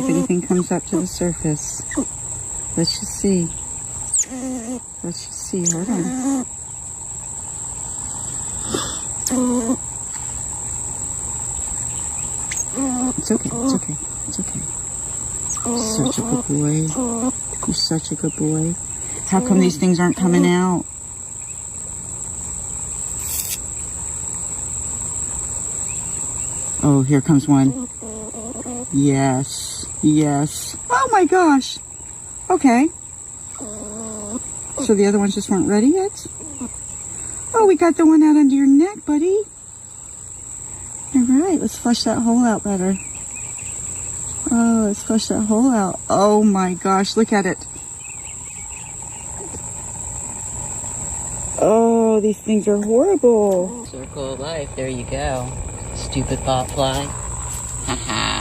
if anything comes up to the surface. Let's just see. Let's just see. Hold on. It's okay. It's okay. It's okay. Such a good boy. You're such a good boy. How come these things aren't coming out? Oh, here comes one. Yes. Yes. Oh my gosh. Okay. So the other ones just weren't ready yet? Oh, we got the one out under your neck, buddy. All right, let's flush that hole out better. Oh, let's flush that hole out. Oh my gosh, look at it. Oh, these things are horrible. Circle of life, there you go. Stupid bot fly. Haha.